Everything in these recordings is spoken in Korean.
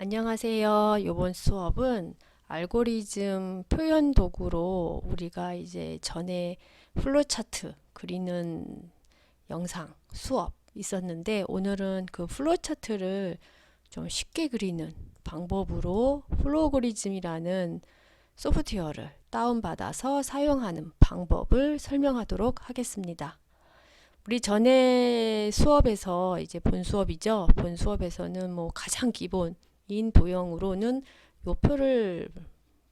안녕하세요. 이번 수업은 알고리즘 표현 도구로 우리가 이제 전에 플로차트 그리는 영상 수업 있었는데, 오늘은 그 플로차트를 좀 쉽게 그리는 방법으로 플로그리즘이라는 소프트웨어를 다운받아서 사용하는 방법을 설명하도록 하겠습니다. 우리 전에 수업에서 이제 본 수업이죠. 본 수업에서는 뭐 가장 기본인 도형으로는 요 표를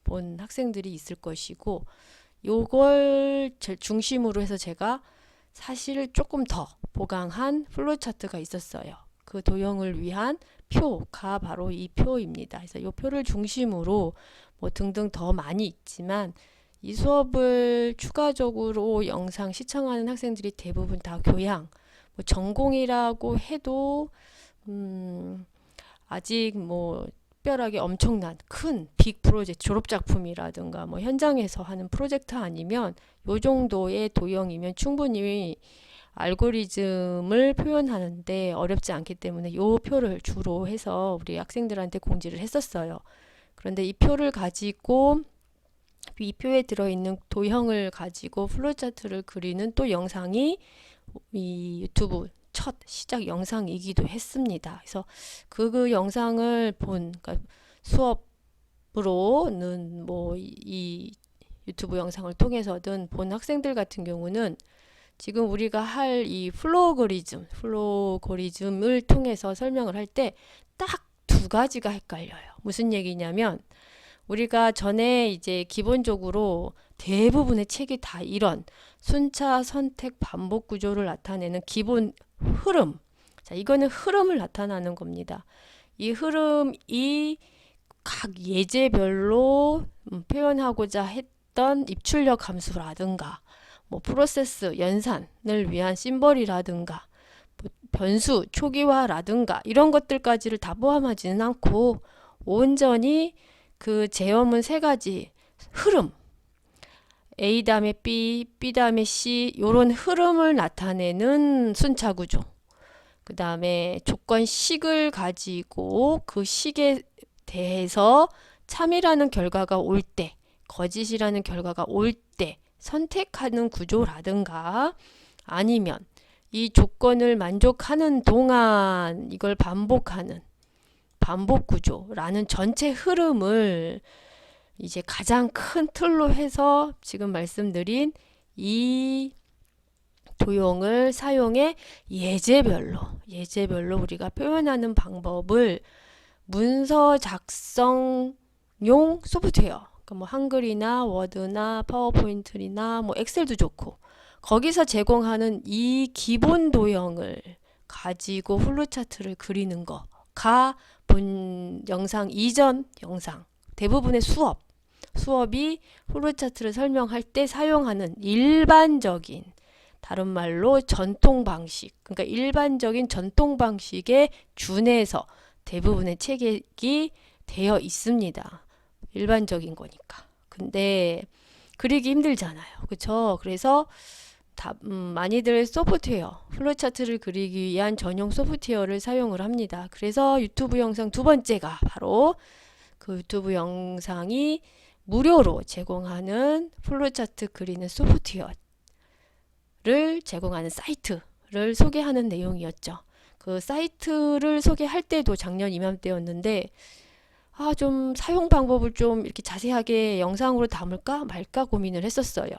본 학생들이 있을 것이고, 요걸 중심으로 해서 제가 사실 조금 더 보강한 플로차트가 있었어요. 그 도형을 위한 표가 바로 이 표입니다. 그래서 요 표를 중심으로 뭐 등등 더 많이 있지만, 이 수업을 추가적으로 영상 시청하는 학생들이 대부분 다 교양, 뭐 전공이라고 해도 아직 뭐 특별하게 엄청난 큰 빅 프로젝트, 졸업작품이라든가 뭐 현장에서 하는 프로젝트 아니면 요 정도의 도형이면 충분히 알고리즘을 표현하는데 어렵지 않기 때문에 요 표를 주로 해서 우리 학생들한테 공지를 했었어요. 그런데 이 표를 가지고, 이 표에 들어있는 도형을 가지고 플로우차트를 그리는 또 영상이 이 유튜브 첫 시작 영상이기도 했습니다. 그래서 그 영상을 본, 그러니까 수업으로는 뭐 이 유튜브 영상을 통해서든 본 학생들 같은 경우는 지금 우리가 할 이 플로그리즘을 통해서 설명을 할 때 딱 두 가지가 헷갈려요. 무슨 얘기냐면, 우리가 전에 이제 기본적으로 대부분의 책이 다 이런 순차, 선택, 반복 구조를 나타내는 기본 흐름. 자, 이거는 흐름을 나타나는 겁니다. 이 흐름이 각 예제별로 표현하고자 했던 입출력 함수라든가, 뭐 프로세스, 연산을 위한 심벌이라든가, 변수, 초기화라든가 이런 것들까지를 다 포함하지는 않고, 온전히 그 제어문 세 가지 흐름, A 다음에 B, B 다음에 C, 요런 흐름을 나타내는 순차 구조. 그 다음에 조건식을 가지고 그 식에 대해서 참이라는 결과가 올 때, 거짓이라는 결과가 올 때 선택하는 구조라든가, 아니면 이 조건을 만족하는 동안 이걸 반복하는 반복 구조라는 전체 흐름을 이제 가장 큰 틀로 해서 지금 말씀드린 이 도형을 사용해 예제별로 우리가 표현하는 방법을 문서 작성용 소프트웨어, 그러니까 뭐 한글이나 워드나 파워포인트나 뭐 엑셀도 좋고, 거기서 제공하는 이 기본 도형을 가지고 플로차트를 그리는 거가 본 영상 이전 영상 대부분의 수업이 플로차트를 설명할 때 사용하는 일반적인, 다른 말로 전통 방식, 그러니까 일반적인 전통 방식에 준해서 대부분의 책이 되어 있습니다. 일반적인 거니까. 근데 그리기 힘들잖아요. 그렇죠? 그래서 많이들 소프트웨어, 플로차트를 그리기 위한 전용 소프트웨어를 사용을 합니다. 그래서 유튜브 영상 두 번째가 바로 그 유튜브 영상이 무료로 제공하는 플로차트 그리는 소프트웨어를 제공하는 사이트를 소개하는 내용이었죠. 그 사이트를 소개할 때도 작년 이맘때였는데, 좀 사용 방법을 좀 이렇게 자세하게 영상으로 담을까 말까 고민을 했었어요.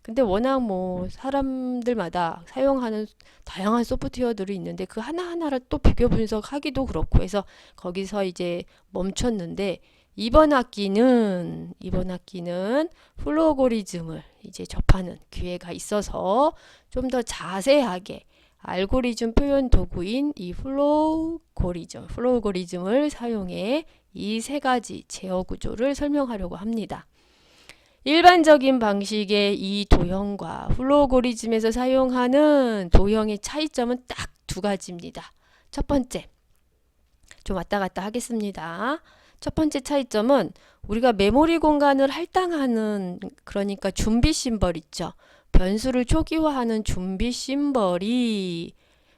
근데 워낙 뭐 사람들마다 사용하는 다양한 소프트웨어들이 있는데 그 하나하나를 또 비교 분석하기도 그렇고 해서 거기서 이제 멈췄는데, 이번 학기는 플로그리즘을 이제 접하는 기회가 있어서 좀 더 자세하게 알고리즘 표현 도구인 이 플로그리즘을 사용해 이 세 가지 제어 구조를 설명하려고 합니다. 일반적인 방식의 이 도형과 플로그리즘에서 사용하는 도형의 차이점은 딱 두 가지입니다. 첫 번째, 좀 왔다 갔다 하겠습니다. 첫 번째 차이점은 우리가 메모리 공간을 할당하는, 그러니까 준비 심벌 있죠. 변수를 초기화하는 준비 심벌이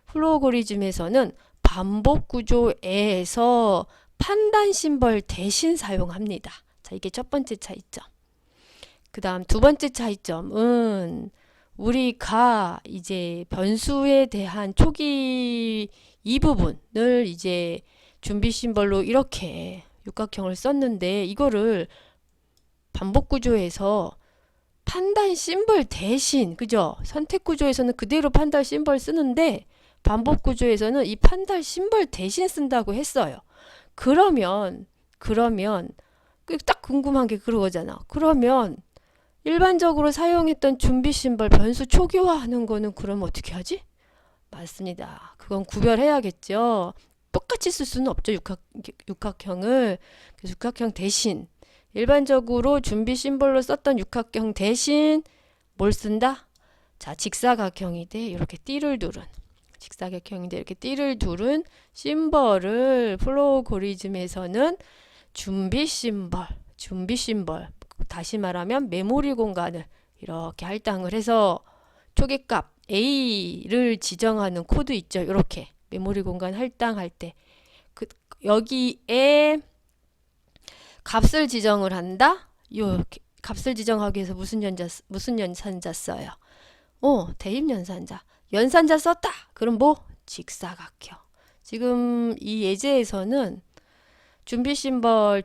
플로그리즘에서는 반복 구조에서 판단 심벌 대신 사용합니다. 자, 이게 첫 번째 차이점. 그 다음 두 번째 차이점은 우리가 이제 변수에 대한 초기 이 부분을 이제 준비 심벌로 이렇게 육각형을 썼는데 이거를 반복 구조에서 판단 심벌 대신, 그죠? 선택 구조에서는 그대로 판단 심벌 쓰는데 반복 구조에서는 이 판단 심벌 대신 쓴다고 했어요. 그러면 딱 궁금한 게 그거잖아. 그러면 일반적으로 사용했던 준비 심벌 변수 초기화하는 거는 그럼 어떻게 하지? 맞습니다. 그건 구별해야겠죠. 똑같이 쓸 수는 없죠. 육각형을. 그래서 육각형 대신 일반적으로 준비 심벌로 썼던 육각형 대신 뭘 쓴다? 자, 직사각형인데 이렇게 띠를 두른 직사각형인데 이렇게 띠를 두른 심벌을 플로우고리즘에서는 준비 심벌 다시 말하면 메모리 공간을 이렇게 할당을 해서 초기값 A를 지정하는 코드 있죠. 이렇게 메모리 공간 할당할 때 여기에 값을 지정을 한다. 요 값을 지정하기 위해서 무슨 연산자 써요? 대입 연산자. 연산자 썼다. 그럼 뭐? 직사각형. 지금 이 예제에서는 준비 심벌,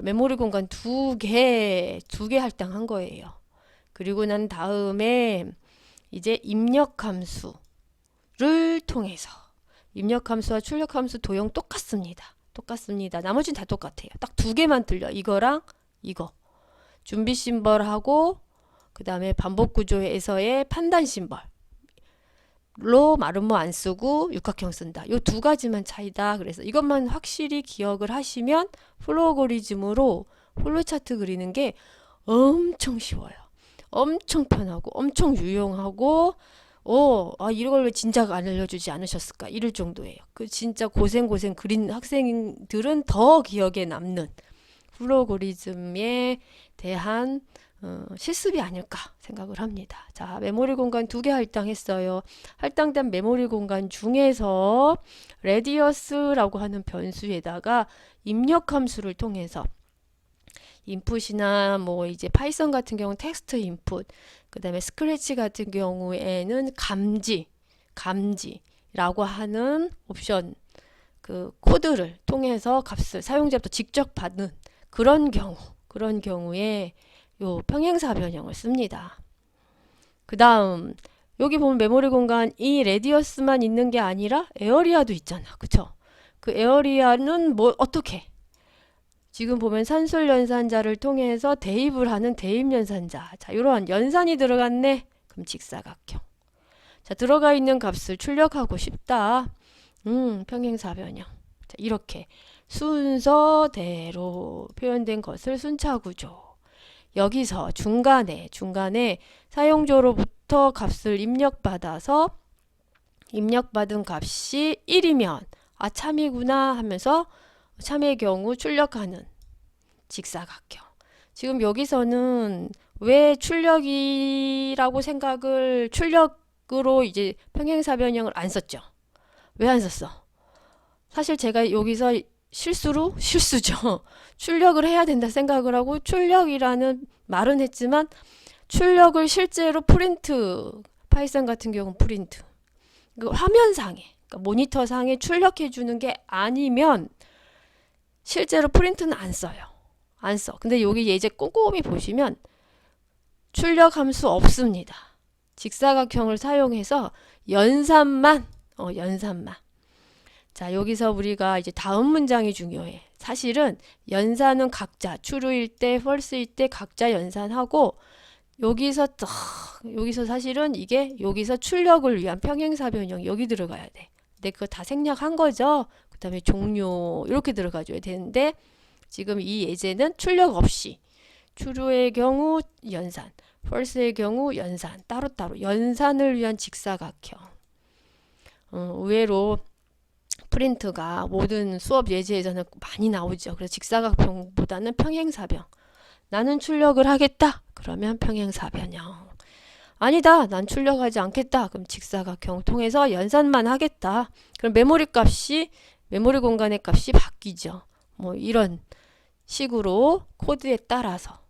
메모리 공간 두 개 할당한 거예요. 그리고 난 다음에 이제 입력 함수를 통해서 입력 함수와 출력 함수 도형 똑같습니다. 나머지는 다 똑같아요. 딱 두 개만 틀려. 이거랑 이거. 준비 심벌하고 그 다음에 반복 구조에서의 판단 심벌로 마름모 안 쓰고 육각형 쓴다. 요 두 가지만 차이다. 그래서 이것만 확실히 기억을 하시면 플로우고리즘으로 플로차트 그리는 게 엄청 쉬워요. 엄청 편하고 엄청 유용하고 이걸 왜 진작 안 알려주지 않으셨을까 이럴 정도예요. 그 진짜 고생 그린 학생들은 더 기억에 남는 플로우고리즘에 대한 실습이 아닐까 생각을 합니다. 자, 메모리 공간 두 개 할당했어요. 할당된 메모리 공간 중에서 레디어스라고 하는 변수에다가 입력 함수를 통해서 인풋이나 뭐 이제 파이썬 같은 경우는 텍스트 인풋, 그 다음에 스크래치 같은 경우에는 감지라고 하는 옵션 그 코드를 통해서 값을 사용자부터 직접 받는 그런 경우에 요 평행사 변형을 씁니다. 그 다음 여기 보면 메모리 공간 이 레디어스만 있는 게 아니라 에어리아도 있잖아. 그쵸? 그 에어리아는 뭐 어떻게? 지금 보면 산술 연산자를 통해서 대입을 하는 대입 연산자. 자, 이러한 연산이 들어갔네. 그럼 직사각형. 자, 들어가 있는 값을 출력하고 싶다. 평행사 변형. 자, 이렇게 순서대로 표현된 것을 순차 구조. 여기서 중간에 사용자로부터 값을 입력받아서 입력받은 값이 1이면 참이구나 하면서 참의 경우 출력하는 직사각형. 지금 여기서는 왜 출력으로 이제 평행사 변형을 안 썼죠? 왜 안 썼어? 사실 제가 여기서 실수죠. 출력을 해야 된다 생각을 하고 출력이라는 말은 했지만 출력을 실제로 파이썬 같은 경우는 프린트. 그 화면상에, 그러니까 모니터상에 출력해 주는 게 아니면 실제로 프린트는 안 써요. 안 써. 근데 여기 예제 꼼꼼히 보시면 출력 함수 없습니다. 직사각형을 사용해서 연산만. 자, 여기서 우리가 이제 다음 문장이 중요해. 사실은 연산은 각자 true일 때, false일 때 각자 연산하고 여기서 사실은 이게 여기서 출력을 위한 평행사 변형 여기 들어가야 돼. 근데 그거 다 생략한 거죠. 그 다음에 종료 이렇게 들어가줘야 되는데 지금 이 예제는 출력 없이 true의 경우 연산, false의 경우 연산 따로따로 연산을 위한 직사각형. 의외로 프린트가 모든 수업 예제에서는 많이 나오죠. 그래서 직사각형보다는 평행사변. 나는 출력을 하겠다. 그러면 평행사 변형. 아니다. 난 출력하지 않겠다. 그럼 직사각형 통해서 연산만 하겠다. 그럼 메모리 공간의 값이 바뀌죠. 뭐 이런 식으로 코드에 따라서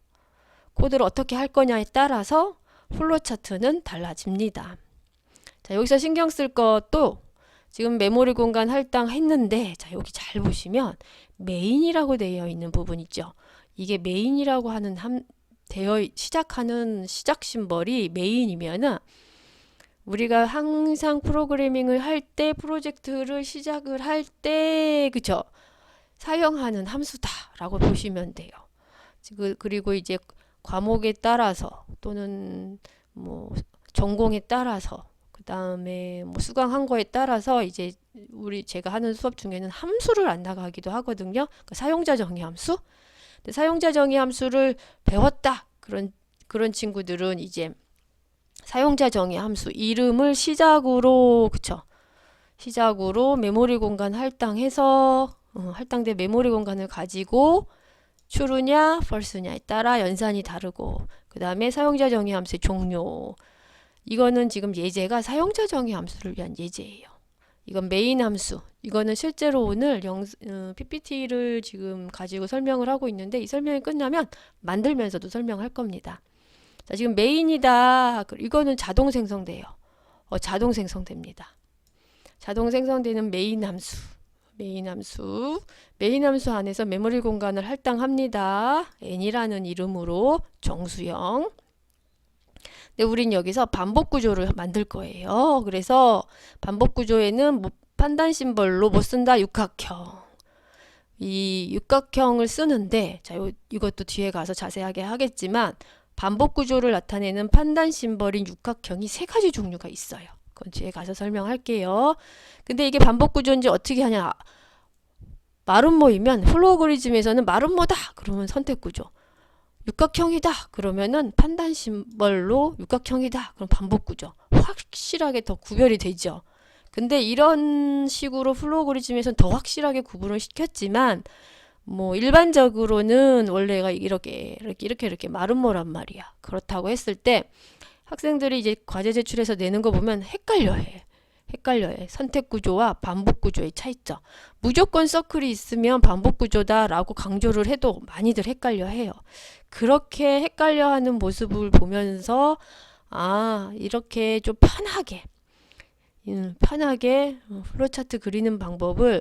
코드를 어떻게 할 거냐에 따라서 플로우 차트는 달라집니다. 자, 여기서 신경 쓸 것도 지금 메모리 공간 할당했는데, 자, 여기 잘 보시면 메인이라고 되어 있는 부분 있죠. 이게 메인이라고 하는 시작하는 시작 심벌이 메인이면은 우리가 항상 프로그래밍을 할 때, 프로젝트를 시작을 할 때, 그쵸? 사용하는 함수다라고 보시면 돼요. 그리고 이제 과목에 따라서 또는 뭐 전공에 따라서 그 다음에 뭐 수강한 거에 따라서 이제 제가 하는 수업 중에는 함수를 안 나가기도 하거든요. 그러니까 사용자 정의 함수. 근데 사용자 정의 함수를 배웠다. 그런 친구들은 이제 사용자 정의 함수 이름을 시작으로, 그쵸? 시작으로 메모리 공간 할당해서 할당된 메모리 공간을 가지고 true냐 false냐에 따라 연산이 다르고, 그 다음에 사용자 정의 함수의 종료. 이거는 지금 예제가 사용자 정의 함수를 위한 예제예요. 이건 메인 함수. 이거는 실제로 오늘 PPT를 지금 가지고 설명을 하고 있는데, 이 설명이 끝나면 만들면서도 설명할 겁니다. 자, 지금 메인이다. 이거는 자동 생성돼요. 자동 생성됩니다. 자동 생성되는 메인 함수. 메인 함수 안에서 메모리 공간을 할당합니다. n이라는 이름으로 정수형. 근데 우린 여기서 반복 구조를 만들 거예요. 그래서 반복 구조에는 판단 심벌로 못 쓴다. 육각형. 이 육각형을 쓰는데, 자, 이것도 뒤에 가서 자세하게 하겠지만, 반복 구조를 나타내는 판단 심벌인 육각형이 세 가지 종류가 있어요. 그건 뒤에 가서 설명할게요. 근데 이게 반복 구조인지 어떻게 하냐. 마름 모이면 플로그리즘에서는 마름모다 그러면 선택 구조. 육각형이다 그러면은 판단 심벌로 육각형이다 그럼 반복 구조. 확실하게 더 구별이 되죠. 근데 이런 식으로 플로그리즘에서는 더 확실하게 구분을 시켰지만, 뭐 일반적으로는 원래가 이렇게 마름모란 말이야. 그렇다고 했을 때 학생들이 이제 과제 제출해서 내는 거 보면 헷갈려해. 선택 구조와 반복 구조의 차이점. 무조건 서클이 있으면 반복 구조다라고 강조를 해도 많이들 헷갈려해요. 그렇게 헷갈려하는 모습을 보면서 이렇게 좀 편하게 플로우 차트 그리는 방법을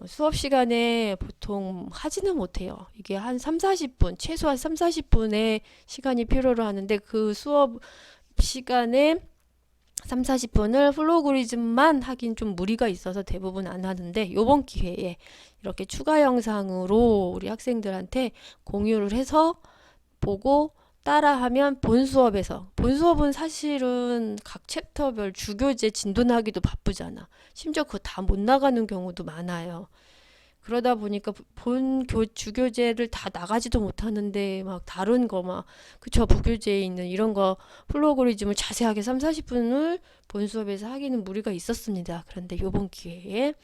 수업 시간에 보통 하지는 못해요. 이게 한 3-40분, 최소한 3-40분의 시간이 필요로 하는데, 그 수업 시간에 3-40분을 플로그리즘만 하긴 좀 무리가 있어서 대부분 안 하는데, 요번 기회에 이렇게 추가 영상으로 우리 학생들한테 공유를 해서 보고 따라하면 본 수업은 사실은 각 챕터별 주교재 진도나기도 바쁘잖아. 심지어 그거 다 못 나가는 경우도 많아요. 그러다 보니까 주교재를 다 나가지도 못하는데 막 다른 거 그쵸, 부교재에 있는 이런 거 플로그리즘을 자세하게 3-40분을 본 수업에서 하기는 무리가 있었습니다. 그런데 요번 기회에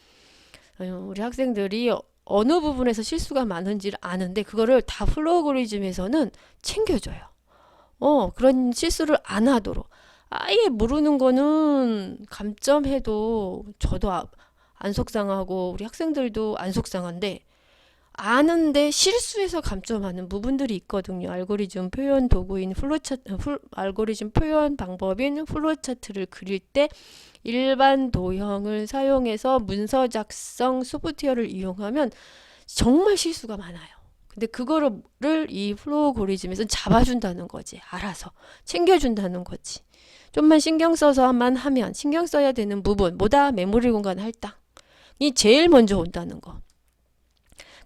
우리 학생들이 어느 부분에서 실수가 많은지를 아는데, 그거를 다 플로그리즘에서는 챙겨줘요. 그런 실수를 안 하도록. 아예 모르는 거는 감점해도 저도 안 속상하고 우리 학생들도 안 속상한데, 아는데 실수해서 감점하는 부분들이 있거든요. 알고리즘 표현 도구인 알고리즘 표현 방법인 플로우 차트를 그릴 때 일반 도형을 사용해서 문서 작성 소프트웨어를 이용하면 정말 실수가 많아요. 근데 그거를 이 플로우고리즘에서는 잡아준다는 거지. 알아서 챙겨준다는 거지. 좀만 신경 써서만 하면, 신경 써야 되는 부분 뭐다? 메모리 공간 할당이 제일 먼저 온다는 거.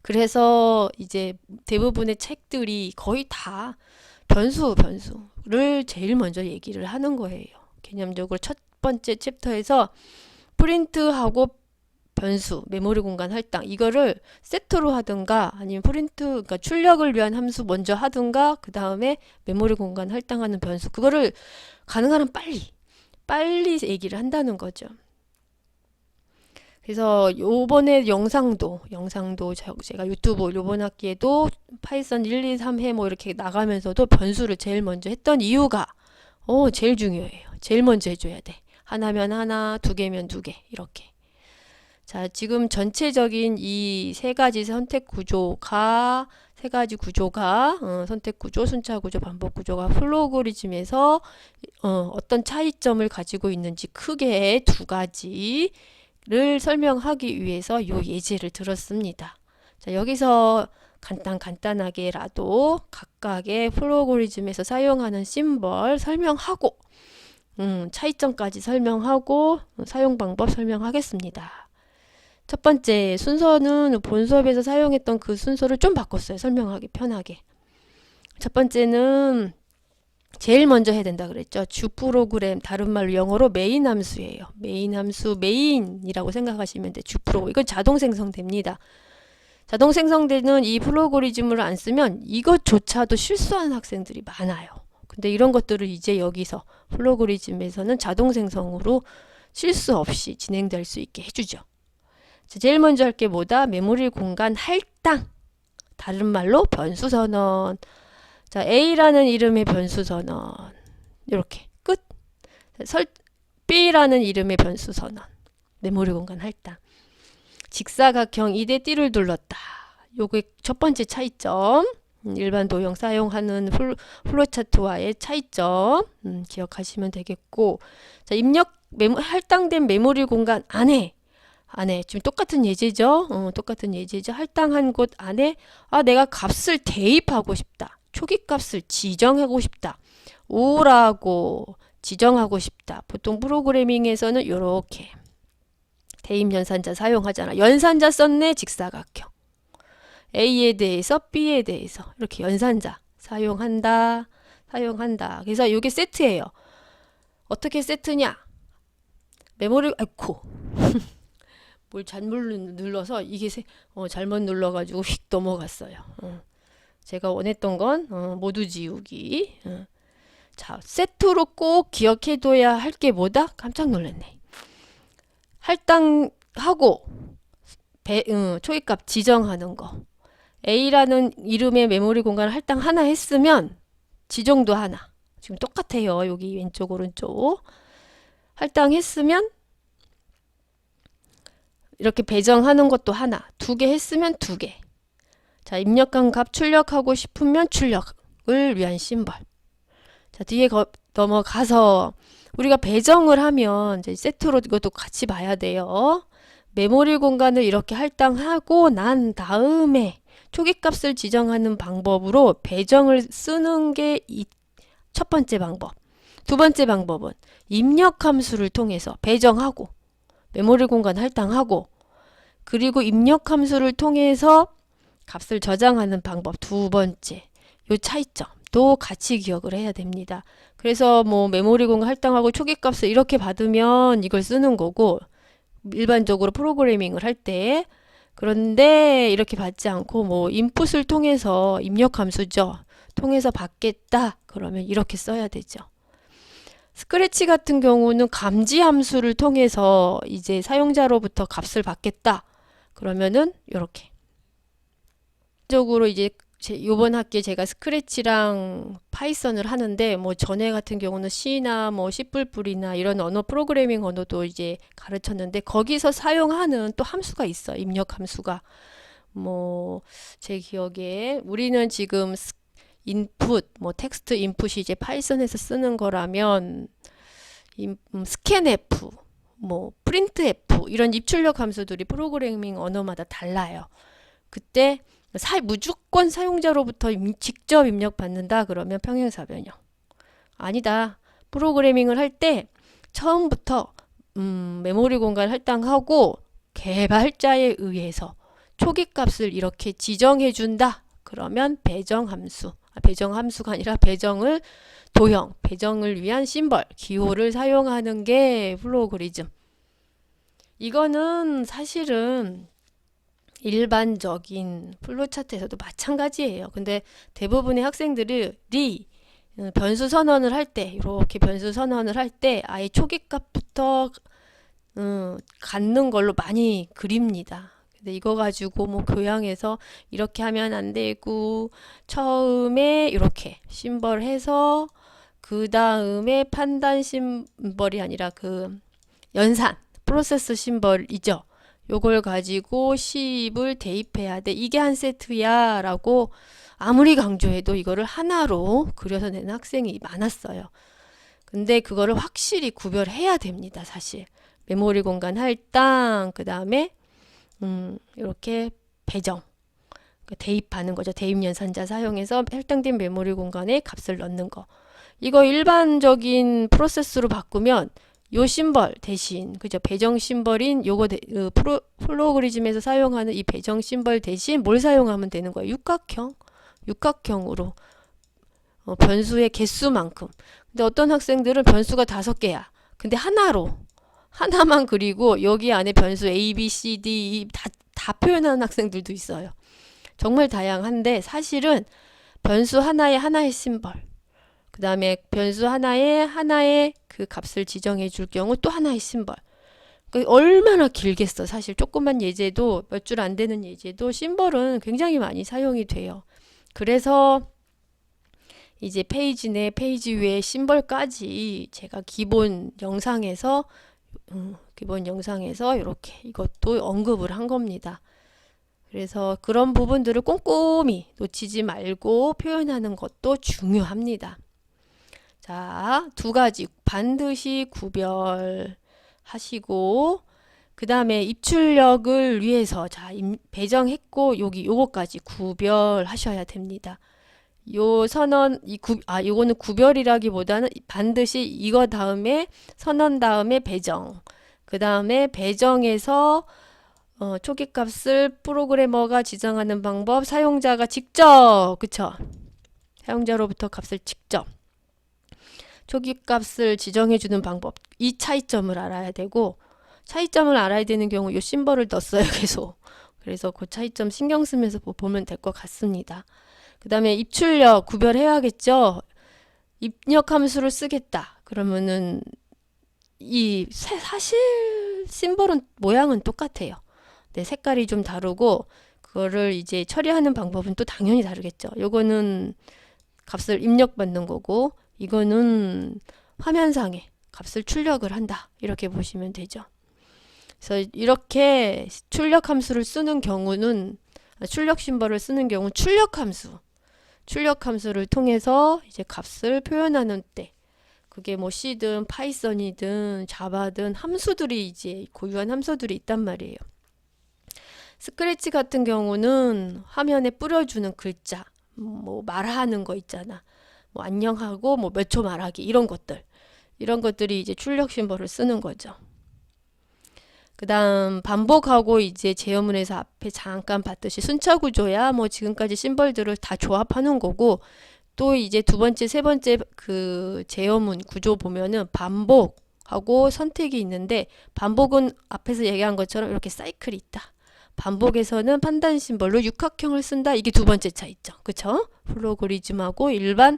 그래서 이제 대부분의 책들이 거의 다 변수를 제일 먼저 얘기를 하는 거예요. 개념적으로 첫 번째 챕터에서 프린트하고 변수, 메모리 공간 할당, 이거를 세트로 하든가 아니면 그러니까 출력을 위한 함수 먼저 하든가, 그 다음에 메모리 공간 할당하는 변수, 그거를 가능한 한 빨리 얘기를 한다는 거죠. 그래서 요번에 영상도 제가 유튜브 요번 학기에도 파이썬 1, 2, 3회 뭐 이렇게 나가면서도 변수를 제일 먼저 했던 이유가 제일 중요해요. 제일 먼저 해줘야 돼. 하나면 하나, 두 개면 두 개, 이렇게. 자, 지금 전체적인 이 세 가지 선택 구조가 선택 구조, 순차 구조, 반복 구조가 플로그리즘에서 어떤 차이점을 가지고 있는지 크게 두 가지를 설명하기 위해서 요 예제를 들었습니다. 자, 여기서 간단하게라도 각각의 플로그리즘에서 사용하는 심벌 설명하고 차이점까지 설명하고 사용 방법 설명하겠습니다. 첫 번째 순서는 본 수업에서 사용했던 그 순서를 좀 바꿨어요. 설명하기 편하게. 첫 번째는 제일 먼저 해야 된다 그랬죠. 주 프로그램, 다른 말로 영어로 메인 함수예요. 메인 함수, 메인이라고 생각하시면 돼. 주 프로그램. 이건 자동 생성됩니다. 자동 생성되는 이 플로그리즘을 안 쓰면 이것조차도 실수하는 학생들이 많아요. 근데 이런 것들을 이제 여기서 플로그리즘에서는 자동 생성으로 실수 없이 진행될 수 있게 해주죠. 자, 제일 먼저 할 게 뭐다? 메모리 공간 할당. 다른 말로 변수 선언. 자, A라는 이름의 변수 선언. 이렇게 끝. B라는 이름의 변수 선언. 메모리 공간 할당. 직사각형 2대 D를 둘렀다. 요게 첫 번째 차이점. 일반 도형 사용하는 플로차트와의 차이점 기억하시면 되겠고, 자, 할당된 메모리 공간 안에 지금 똑같은 예제죠. 똑같은 예제죠. 할당한 곳 안에 내가 값을 대입하고 싶다. 초기 값을 지정하고 싶다. 5라고 지정하고 싶다. 보통 프로그래밍에서는 이렇게 대입 연산자 사용하잖아. 연산자 썼네. 직사각형. A에 대해서 B에 대해서 이렇게 연산자 사용한다. 그래서 이게 세트예요. 어떻게 세트냐? 메모리 뭘 잘못 눌러서 이게 잘못 눌러가지고 휙 넘어갔어요. 제가 원했던 건 모두 지우기. 자, 세트로 꼭 기억해둬야 할 게 뭐다? 깜짝 놀랐네. 할당하고 초기값 지정하는 거. A라는 이름의 메모리 공간을 할당 하나 했으면 지정도 하나. 지금 똑같아요. 여기 왼쪽 오른쪽. 할당했으면 이렇게 배정하는 것도 하나. 2개 했으면 2개. 자, 입력한 값 출력하고 싶으면 출력을 위한 심벌. 자, 뒤에 넘어가서 우리가 배정을 하면 이제 세트로 이것도 같이 봐야 돼요. 메모리 공간을 이렇게 할당하고 난 다음에 초기값을 지정하는 방법으로 배정을 쓰는 게 첫 번째 방법. 두 번째 방법은 입력 함수를 통해서 배정하고 메모리 공간 할당하고 그리고 입력 함수를 통해서 값을 저장하는 방법. 두 번째. 요 차이점도 같이 기억을 해야 됩니다. 그래서 뭐 메모리 공간 할당하고 초기값을 이렇게 받으면 이걸 쓰는 거고 일반적으로 프로그래밍을 할 때, 그런데 이렇게 받지 않고 뭐 인풋을 통해서 입력 함수죠. 통해서 받겠다. 그러면 이렇게 써야 되죠. 스크래치 같은 경우는 감지 함수를 통해서 이제 사용자로부터 값을 받겠다. 그러면은 이렇게. 적으로 이제 요번 학기에 제가 스크래치랑 파이썬을 하는데 뭐 전에 같은 경우는 C나 뭐 C++이나 이런 언어 프로그래밍 언어도 이제 가르쳤는데 거기서 사용하는 또 함수가 있어. 입력 함수가. 뭐 제 기억에 우리는 지금 인풋, 뭐 텍스트 인풋이 이제 파이썬에서 쓰는 거라면 스캔F, 뭐 프린트F 이런 입출력 함수들이 프로그래밍 언어마다 달라요. 그때 무조건 사용자로부터 직접 입력받는다 그러면 평행사변형. 아니다. 프로그래밍을 할 때 처음부터 메모리 공간 할당하고 개발자에 의해서 초기값을 이렇게 지정해 준다. 그러면 배정함수가 아니라 배정을 위한 심벌, 기호를 사용하는 게 플로그리즘. 이거는 사실은 일반적인 플로차트에서도 마찬가지예요. 근데 대부분의 학생들이 변수 선언을 할 때, 이렇게 변수 선언을 할 때 아예 초기값부터 갖는 걸로 많이 그립니다. 근데 이거 가지고 뭐 교양에서 이렇게 하면 안 되고 처음에 이렇게 심벌 해서 그 다음에 판단 심벌이 아니라 그 연산 프로세스 심벌이죠. 요걸 가지고 시입을 대입해야 돼. 이게 한 세트야 라고 아무리 강조해도 이거를 하나로 그려서 내는 학생이 많았어요. 근데 그거를 확실히 구별해야 됩니다. 사실 메모리 공간 할당, 그 다음에 이렇게 배정, 대입하는 거죠. 대입 연산자 사용해서 할당된 메모리 공간에 값을 넣는 거. 이거 일반적인 프로세스로 바꾸면 요 심벌 대신, 그죠? 배정 심벌인 요거 플로그리즘에서 사용하는 이 배정 심벌 대신 뭘 사용하면 되는 거예요? 육각형으로 변수의 개수만큼. 근데 어떤 학생들은 변수가 5개야. 근데 하나만 그리고 여기 안에 변수 A, B, C, D 다 표현하는 학생들도 있어요. 정말 다양한데 사실은 변수 하나의 심벌, 그 다음에 변수 하나의 그 값을 지정해 줄 경우 또 하나의 심벌. 그러니까 얼마나 길겠어. 사실 조그만 예제도 몇 줄 안 되는 예제도 심벌은 굉장히 많이 사용이 돼요. 그래서 이제 페이지 내 페이지 위에 심벌까지 제가 기본 영상에서 이렇게 이것도 언급을 한 겁니다. 그래서 그런 부분들을 꼼꼼히 놓치지 말고 표현하는 것도 중요합니다. 자, 2가지 반드시 구별하시고, 그 다음에 입출력을 위해서 배정했고 요거까지 구별하셔야 됩니다. 요 선언 요거는 구별이라기보다는 반드시 이거 다음에 선언 다음에 배정, 그 다음에 배정에서 초기값을 프로그래머가 지정하는 방법, 사용자가 직접, 그쵸? 사용자로부터 값을 직접 초기값을 지정해주는 방법, 이 차이점을 알아야 되고, 차이점을 알아야 되는 경우 이 심벌을 넣었어요, 계속. 그래서 그 차이점 신경 쓰면서 보면 될 것 같습니다. 그 다음에 입출력 구별해야겠죠. 입력 함수를 쓰겠다. 그러면은 사실 심벌은 모양은 똑같아요. 네, 색깔이 좀 다르고 그거를 이제 처리하는 방법은 또 당연히 다르겠죠. 요거는 값을 입력받는 거고 이거는 화면상에 값을 출력을 한다. 이렇게 보시면 되죠. 그래서 이렇게 출력 함수를 쓰는 경우는 출력 심벌을 쓰는 경우 출력 함수를 통해서 이제 값을 표현하는 때 그게 뭐 C든 파이썬이든 자바든 함수들이 이제 고유한 함수들이 있단 말이에요. 스크래치 같은 경우는 화면에 뿌려주는 글자, 뭐 말하는 거 있잖아. 뭐 안녕하고 뭐 몇 초 말하기 이런 것들이 이제 출력 심벌을 쓰는 거죠. 그 다음 반복하고 이제 제어문에서 앞에 잠깐 봤듯이 순차 구조야 뭐 지금까지 심벌들을 다 조합하는 거고 또 이제 2번째, 3번째 그 제어문 구조 보면은 반복하고 선택이 있는데 반복은 앞에서 얘기한 것처럼 이렇게 사이클이 있다. 반복에서는 판단 심벌로 육각형을 쓴다. 이게 2번째 차이점. 그쵸? 플로그리즘하고 일반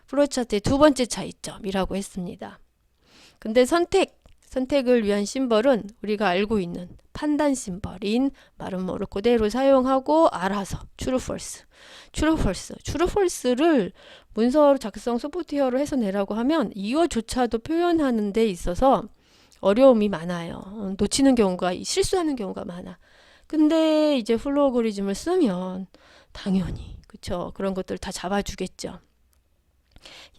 플로차트의 2번째 차이점이라고 했습니다. 근데 선택을 위한 심벌은 우리가 알고 있는 판단 심벌인 말은 뭐를 그대로 사용하고 알아서 true false를 문서 작성 소프트웨어로 해서 내라고 하면 이거조차도 표현하는 데 있어서 어려움이 많아요. 놓치는 경우가 실수하는 경우가 많아. 근데 이제 플로그리즘을 쓰면 당연히 그쵸? 그런 것들 다 잡아주겠죠.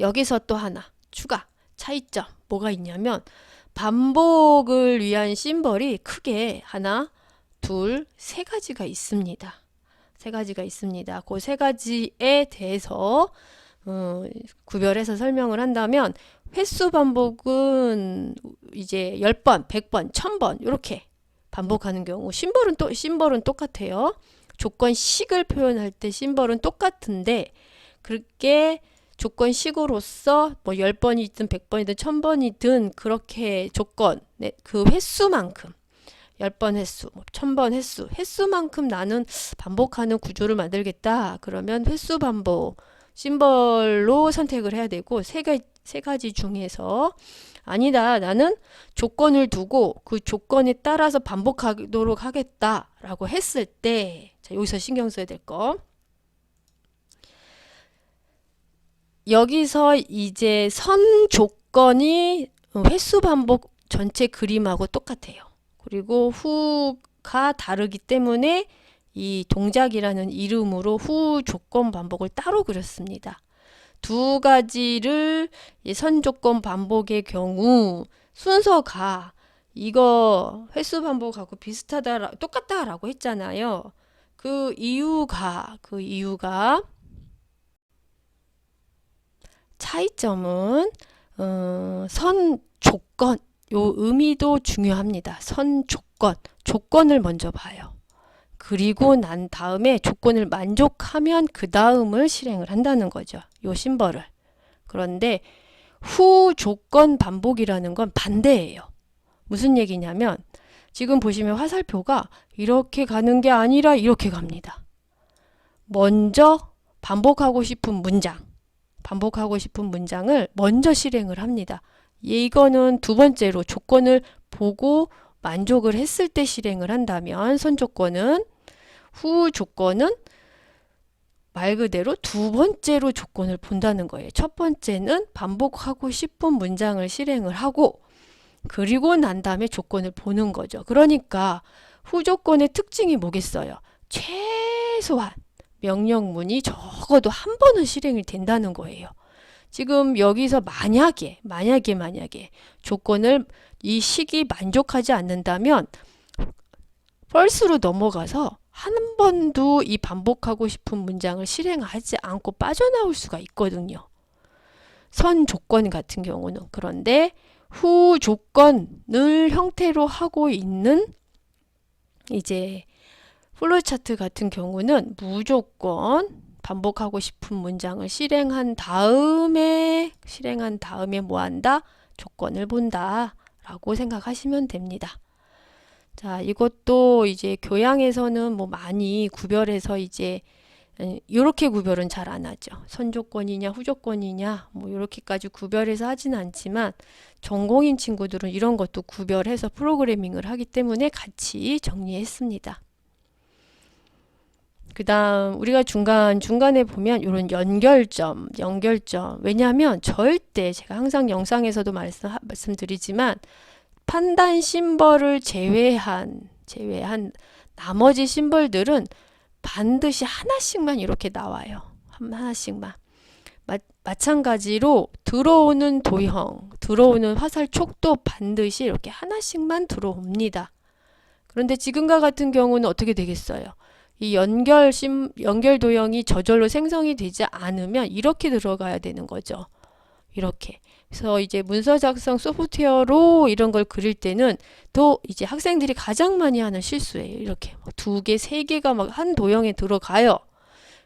여기서 또 하나 추가 차이점 뭐가 있냐면 반복을 위한 심벌이 크게 하나, 둘, 3가지가 있습니다. 3가지가 있습니다. 그 3가지에 대해서 구별해서 설명을 한다면 횟수 반복은 이제 10번, 100번, 1000번 이렇게 반복하는 경우 심벌은 똑같아요. 조건식을 표현할 때 심벌은 똑같은데 그렇게 조건식으로서 뭐 10번이든 100번이든 1000번이든 그렇게 그 횟수만큼 10번 횟수, 1000번 횟수만큼 나는 반복하는 구조를 만들겠다. 그러면 횟수 반복 심벌로 선택을 해야 되고 세 가지 중에서 아니다. 나는 조건을 두고 그 조건에 따라서 반복하도록 하겠다라고 했을 때 자, 여기서 신경 써야 될 거. 여기서 이제 선 조건이 횟수 반복 전체 그림하고 똑같아요. 그리고 가 다르기 때문에 이 동작이라는 이름으로 후 조건 반복을 따로 그렸습니다. 두 가지를 선 조건 반복의 경우 순서가 이거 횟수 반복하고 비슷하다, 똑같다라고 했잖아요. 그 이유가 차이점은 선 조건, 요 의미도 중요합니다. 선 조건을 먼저 봐요. 그리고 난 다음에 조건을 만족하면 그 다음을 실행을 한다는 거죠. 요 심벌을. 그런데 후 조건 반복이라는 건 반대예요. 무슨 얘기냐면 지금 보시면 화살표가 이렇게 가는 게 아니라 이렇게 갑니다. 먼저 반복하고 싶은 문장을 먼저 실행을 합니다. 이거는 두 번째로 조건을 보고 만족을 했을 때 실행을 한다면 후 조건은 말 그대로 두 번째로 조건을 본다는 거예요. 첫 번째는 반복하고 싶은 문장을 실행을 하고 그리고 난 다음에 조건을 보는 거죠. 그러니까 후 조건의 특징이 뭐겠어요? 최소한 명령문이 적어도 한 번은 실행이 된다는 거예요. 지금 여기서 만약에 조건을 이 식이 만족하지 않는다면 false로 넘어가서 한 번도 이 반복하고 싶은 문장을 실행하지 않고 빠져나올 수가 있거든요. 선 조건 같은 경우는. 그런데 후 조건을 형태로 하고 있는 이제 플로우 차트 같은 경우는 무조건 반복하고 싶은 문장을 실행한 다음에 뭐 한다? 조건을 본다 라고 생각하시면 됩니다. 자, 이것도 이제 교양에서는 뭐 많이 구별해서 이제 이렇게 구별은 잘 안 하죠. 선조건이냐 후조건이냐 뭐 이렇게까지 구별해서 하진 않지만 전공인 친구들은 이런 것도 구별해서 프로그래밍을 하기 때문에 같이 정리했습니다. 그 다음 우리가 중간에 보면 이런 연결점 왜냐하면 절대 제가 항상 영상에서도 말씀드리지만 판단 심벌을 제외한 나머지 심벌들은 반드시 하나씩만 이렇게 나와요. 하나씩만. 마찬가지로 들어오는 화살 촉도 반드시 이렇게 하나씩만 들어옵니다. 그런데 지금과 같은 경우는 어떻게 되겠어요? 이 연결 도형이 저절로 생성이 되지 않으면 이렇게 들어가야 되는 거죠. 이렇게. 그래서 이제 문서 작성 소프트웨어로 이런 걸 그릴 때는 또 이제 학생들이 가장 많이 하는 실수예요. 이렇게 두 개, 세 개가 막 한 도형에 들어가요.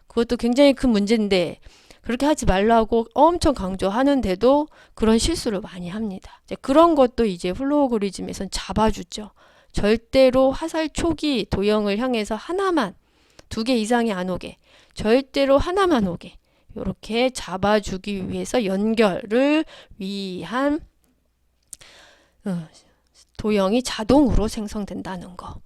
그것도 굉장히 큰 문제인데 그렇게 하지 말라고 엄청 강조하는데도 그런 실수를 많이 합니다. 이제 그런 것도 이제 플로우그리즘에선 잡아주죠. 절대로 화살 촉이 도형을 향해서 하나만, 두 개 이상이 안 오게, 절대로 하나만 오게 이렇게 잡아주기 위해서 연결을 위한 도형이 자동으로 생성된다는 거.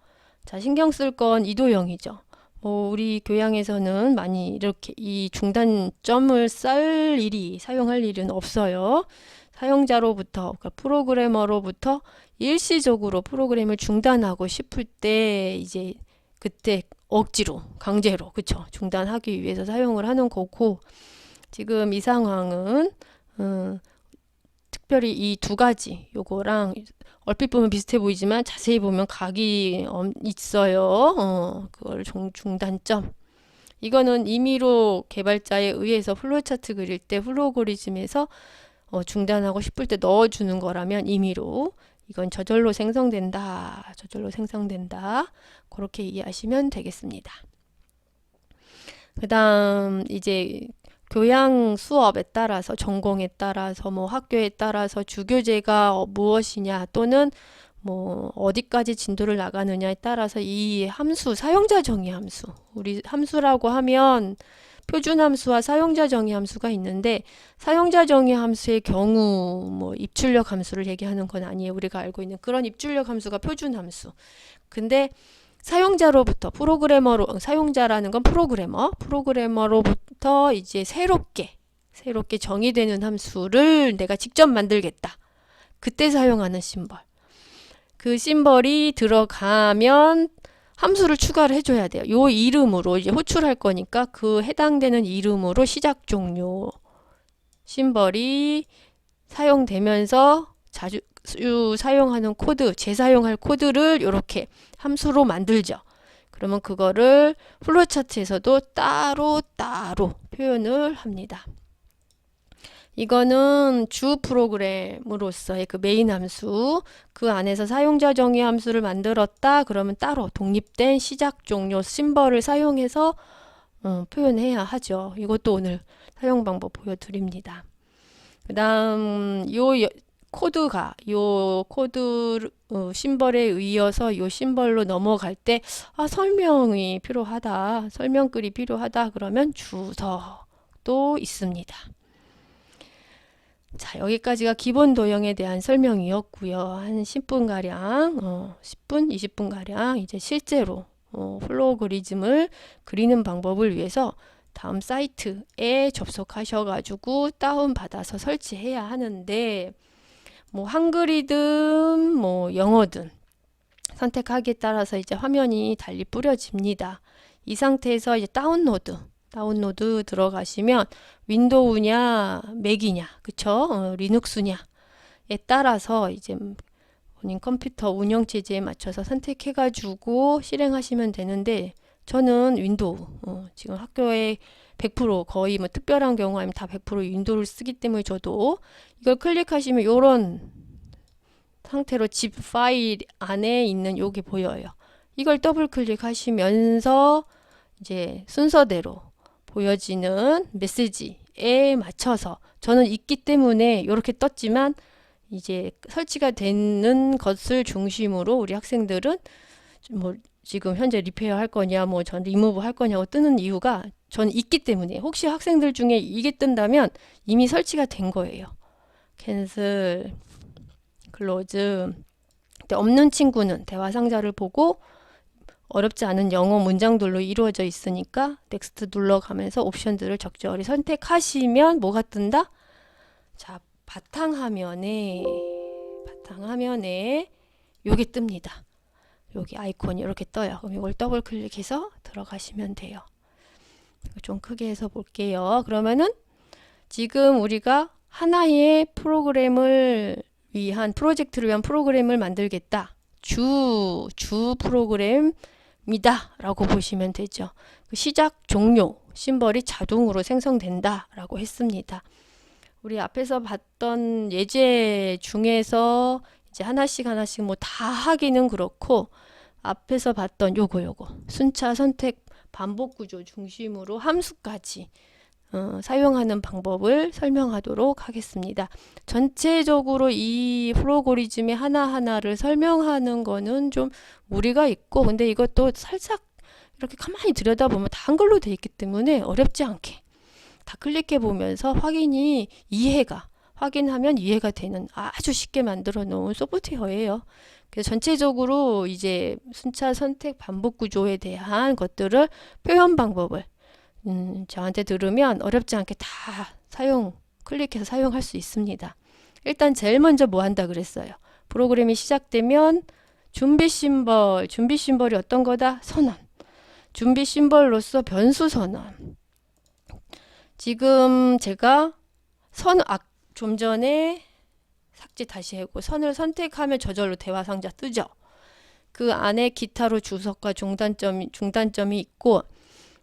자, 신경 쓸 건 이 도형이죠. 우리 교양에서는 많이 이렇게 이 중단점을 사용할 일은 없어요. 사용자로부터, 그러니까 프로그래머로부터 일시적으로 프로그램을 중단하고 싶을 때 이제 그때 억지로, 강제로, 그쵸? 중단하기 위해서 사용을 하는 거고, 지금 이 상황은 특별히 이 두 가지, 요거랑 얼핏 보면 비슷해 보이지만 자세히 보면 각이 있어요. 그걸 중단점. 이거는 임의로 개발자에 의해서 플로우차트 그릴 때 플로우그리즘에서 중단하고 싶을 때 넣어주는 거라면 임의로, 이건 저절로 생성된다. 그렇게 이해하시면 되겠습니다. 그 다음 이제 교양 수업에 따라서, 전공에 따라서, 뭐 학교에 따라서 주교재가 무엇이냐 또는 뭐 어디까지 진도를 나가느냐에 따라서 이 함수, 사용자 정의 함수, 우리 함수라고 하면 표준 함수와 사용자 정의 함수가 있는데, 사용자 정의 함수의 경우 뭐 입출력 함수를 얘기하는 건 아니에요. 우리가 알고 있는 그런 입출력 함수가 표준 함수. 근데 사용자로부터 사용자라는 건 프로그래머로부터 이제 새롭게 정의되는 함수를 내가 직접 만들겠다. 그때 사용하는 심벌. 그 심벌이 들어가면 함수를 추가를 해줘야 돼요. 요 이름으로 이제 호출할 거니까 그 해당되는 이름으로 시작 종료 심벌이 사용되면서 자주 사용하는 코드, 재사용할 코드를 이렇게 함수로 만들죠. 그러면 그거를 플로우차트에서도 따로 표현을 합니다. 이거는 주 프로그램으로서의 그 메인 함수, 그 안에서 사용자 정의 함수를 만들었다 그러면 따로 독립된 시작 종료 심벌을 사용해서 표현해야 하죠. 이것도 오늘 사용 방법 보여드립니다. 그 다음 코드가 요 코드 심벌에 의해서 요 심벌로 넘어갈 때 설명이 필요하다, 설명글이 필요하다 그러면 주석도 있습니다. 자, 여기까지가 기본 도형에 대한 설명이었고요. 한 10분가량, 10분, 20분가량 이제 실제로 플로그리즘을 그리는 방법을 위해서 다음 사이트에 접속하셔가지고 다운받아서 설치해야 하는데, 뭐 한글이든 뭐 영어든 선택하기에 따라서 이제 화면이 달리 뿌려집니다. 이 상태에서 이제 다운로드 들어가시면 윈도우냐 맥이냐 그쵸? 리눅스냐에 따라서 이제 본인 컴퓨터 운영체제에 맞춰서 선택해 가지고 실행하시면 되는데, 저는 윈도우 지금 학교에 100% 거의 뭐 특별한 경우 아니면 다 100% 윈도우를 쓰기 때문에 저도 이걸 클릭하시면 요런 상태로 zip 파일 안에 있는 요게 보여요. 이걸 더블 클릭하시면서 이제 순서대로 보여지는 메시지에 맞춰서, 저는 있기 때문에 이렇게 떴지만 이제 설치가 되는 것을 중심으로 우리 학생들은 뭐 지금 현재 리페어 할 거냐 뭐 전 리무브 할 거냐고 뜨는 이유가 저는 있기 때문에, 혹시 학생들 중에 이게 뜬다면 이미 설치가 된 거예요. 캔슬, 클로즈. 없는 친구는 대화 상자를 보고 어렵지 않은 영어 문장들로 이루어져 있으니까 넥스트 눌러가면서 옵션들을 적절히 선택하시면 뭐가 뜬다? 자, 바탕화면에 요게 뜹니다. 여기 아이콘이 이렇게 떠요. 그럼 이걸 더블 클릭해서 들어가시면 돼요. 좀 크게 해서 볼게요. 그러면은 지금 우리가 하나의 프로그램을 위한, 프로젝트를 위한 프로그램을 만들겠다. 주 프로그램이다 라고 보시면 되죠. 그 시작 종료 심벌이 자동으로 생성된다 라고 했습니다. 우리 앞에서 봤던 예제 중에서 이제 하나씩 뭐 다 하기는 그렇고, 앞에서 봤던 요거 순차 선택 반복 구조 중심으로 함수까지 사용하는 방법을 설명하도록 하겠습니다. 전체적으로 이 프로그리즘의 하나하나를 설명하는 거는 좀 무리가 있고, 근데 이것도 살짝 이렇게 가만히 들여다보면 다 한글로 되어 있기 때문에 어렵지 않게 다 클릭해 보면서 확인하면 이해가 되는 아주 쉽게 만들어 놓은 소프트웨어예요. 그래서 전체적으로 이제 순차 선택 반복 구조에 대한 것들을, 표현 방법을 저한테 들으면 어렵지 않게 다 클릭해서 사용할 수 있습니다. 일단 제일 먼저 뭐 한다 그랬어요? 프로그램이 시작되면 준비 심벌이 어떤 거다? 선언. 준비 심벌로서 변수 선언. 지금 제가 좀 전에 삭제 다시 하고 선을 선택하면 저절로 대화 상자 뜨죠. 그 안에 기타로 주석과 중단점이 있고,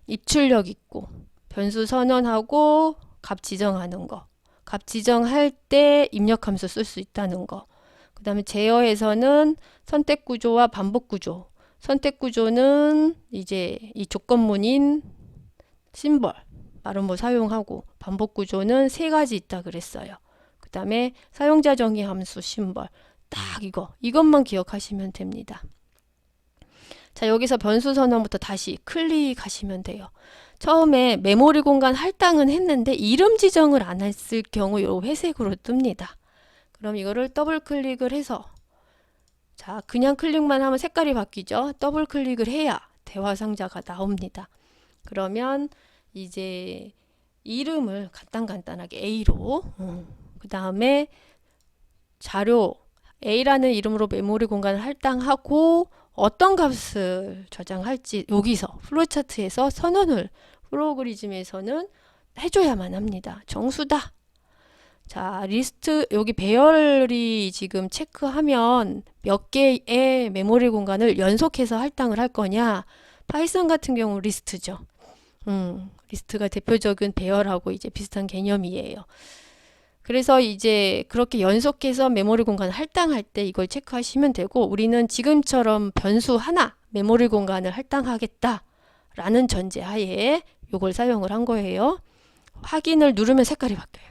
입출력 있고, 변수 선언하고 값 지정하는 거, 값 지정할 때 입력 함수 쓸 수 있다는 거, 그 다음에 제어에서는 선택 구조와 반복 구조, 선택 구조는 이제 이 조건문인 심벌 말은 뭐 사용하고, 반복 구조는 3가지 있다 그랬어요. 그 다음에 사용자 정의 함수 심벌, 딱 이것만 기억하시면 됩니다. 자, 여기서 변수 선언부터 다시 클릭하시면 돼요. 처음에 메모리 공간 할당은 했는데 이름 지정을 안 했을 경우 요 회색으로 뜹니다. 그럼 이거를 더블 클릭을 해서, 자, 그냥 클릭만 하면 색깔이 바뀌죠. 더블 클릭을 해야 대화 상자가 나옵니다. 그러면 이제 이름을 간단하게 A로, 그 다음에 자료 A라는 이름으로 메모리 공간을 할당하고 어떤 값을 저장할지 여기서 플로우차트에서 선언을 프로그리즘에서는 해줘야만 합니다. 정수다. 자, 리스트 여기 배열이 지금 체크하면 몇 개의 메모리 공간을 연속해서 할당을 할 거냐. 파이썬 같은 경우 리스트죠. 리스트가 대표적인 배열하고 이제 비슷한 개념이에요. 그래서 이제 그렇게 연속해서 메모리 공간을 할당할 때 이걸 체크하시면 되고, 우리는 지금처럼 변수 하나 메모리 공간을 할당하겠다라는 전제하에 이걸 사용을 한 거예요. 확인을 누르면 색깔이 바뀌어요.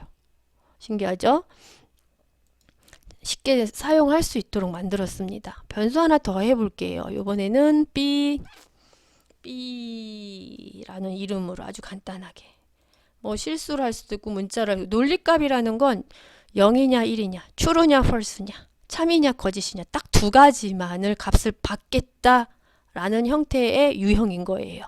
신기하죠? 쉽게 사용할 수 있도록 만들었습니다. 변수 하나 더 해볼게요. 이번에는 B라는 이름으로 아주 간단하게. 뭐 실수를 할 수도 있고 문자를 논리값이라는 건 0이냐 1이냐 true냐 false냐 참이냐 거짓이냐 딱 두 가지만을 값을 받겠다라는 형태의 유형인 거예요.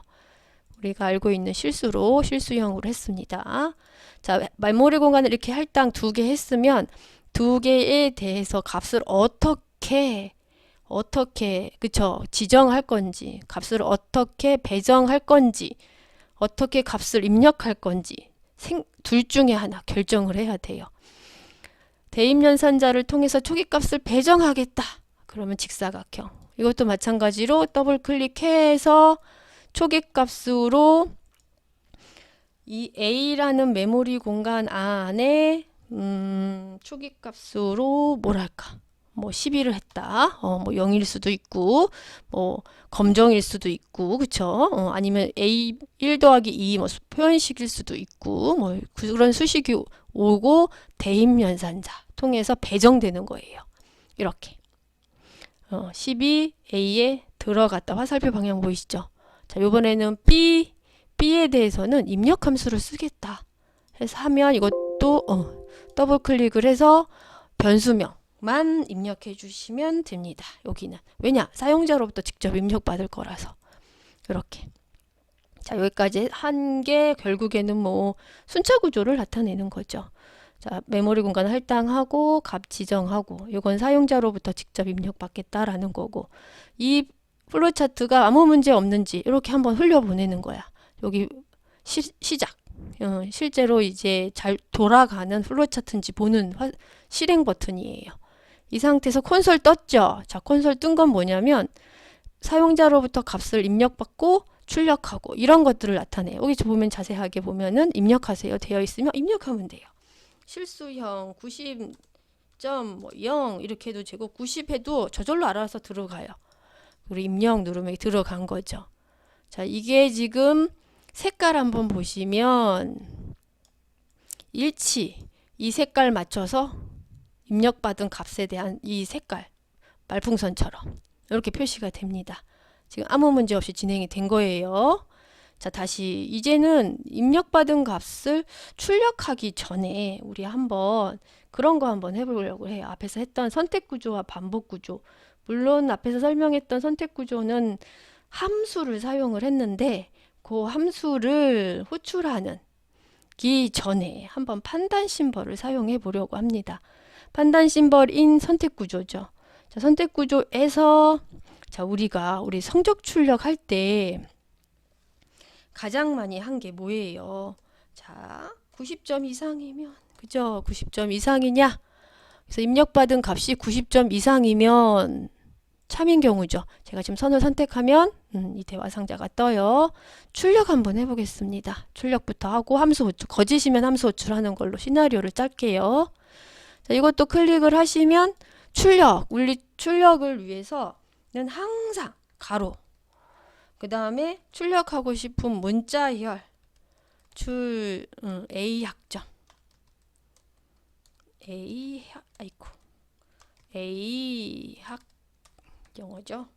우리가 알고 있는 실수로 실수형으로 했습니다. 자, 메모리 공간을 이렇게 할당 두 개 했으면 두 개에 대해서 값을 어떻게 그쵸? 지정할 건지, 값을 어떻게 배정할 건지, 어떻게 값을 입력할 건지 둘 중에 하나 결정을 해야 돼요. 대입연산자를 통해서 초기값을 배정하겠다. 그러면 직사각형. 이것도 마찬가지로 더블 클릭해서 초기값으로 이 A라는 메모리 공간 안에 초기값으로 뭐랄까 뭐 12를 했다. 뭐 0일 수도 있고 뭐 검정일 수도 있고 그쵸? 아니면 A 1 더하기 2 뭐 표현식일 수도 있고 뭐 그런 수식이 오고 대입연산자 통해서 배정되는 거예요. 이렇게 12A에 들어갔다. 화살표 방향 보이시죠? 자, 이번에는 B에 대해서는 입력 함수를 쓰겠다 해서 하면 이것도 더블 클릭을 해서 변수명만 입력해 주시면 됩니다. 여기는 왜냐? 사용자로부터 직접 입력받을 거라서. 이렇게. 자, 여기까지 한 게 결국에는 뭐 순차 구조를 나타내는 거죠. 자, 메모리 공간 할당하고 값 지정하고 이건 사용자로부터 직접 입력받겠다라는 거고, 이 플로우차트가 아무 문제 없는지 이렇게 한번 흘려보내는 거야. 여기 시작. 실제로 이제 잘 돌아가는 플로우차트인지 보는 실행 버튼이에요. 이 상태에서 콘솔 떴죠. 자, 콘솔 뜬 건 뭐냐면 사용자로부터 값을 입력받고 출력하고 이런 것들을 나타내요. 여기 보면 자세하게 보면은 입력하세요 되어 있으면 입력하면 돼요. 실수형 90.0 이렇게 해도 되고 90 해도 저절로 알아서 들어가요. 우리 입력 누르면 들어간 거죠. 자, 이게 지금 색깔 한번 보시면 일치, 이 색깔 맞춰서 입력받은 값에 대한 이 색깔 말풍선처럼 이렇게 표시가 됩니다. 지금 아무 문제 없이 진행이 된 거예요. 자, 다시 이제는 입력받은 값을 출력하기 전에 우리 한번 그런 거 한번 해보려고 해요. 앞에서 했던 선택 구조와 반복 구조. 물론 앞에서 설명했던 선택 구조는 함수를 사용을 했는데 그 함수를 호출하는 기 전에 한번 판단 심벌을 사용해 보려고 합니다. 판단 심벌인 선택 구조죠. 자, 선택 구조에서 자, 우리가 우리 성적 출력할 때 가장 많이 한 게 뭐예요? 자, 90점 이상이면 그죠? 90점 이상이냐? 그래서 입력받은 값이 90점 이상이면 참인 경우죠. 제가 지금 선을 선택하면 이 대화 상자가 떠요. 출력 한번 해보겠습니다. 출력부터 하고 함수 호출, 거짓이면 함수 호출하는 걸로 시나리오를 짤게요. 자, 이것도 클릭을 하시면 출력을 위해서는 항상 가로, 그 다음에 출력하고 싶은 문자열, A 학점, A 학 영어죠.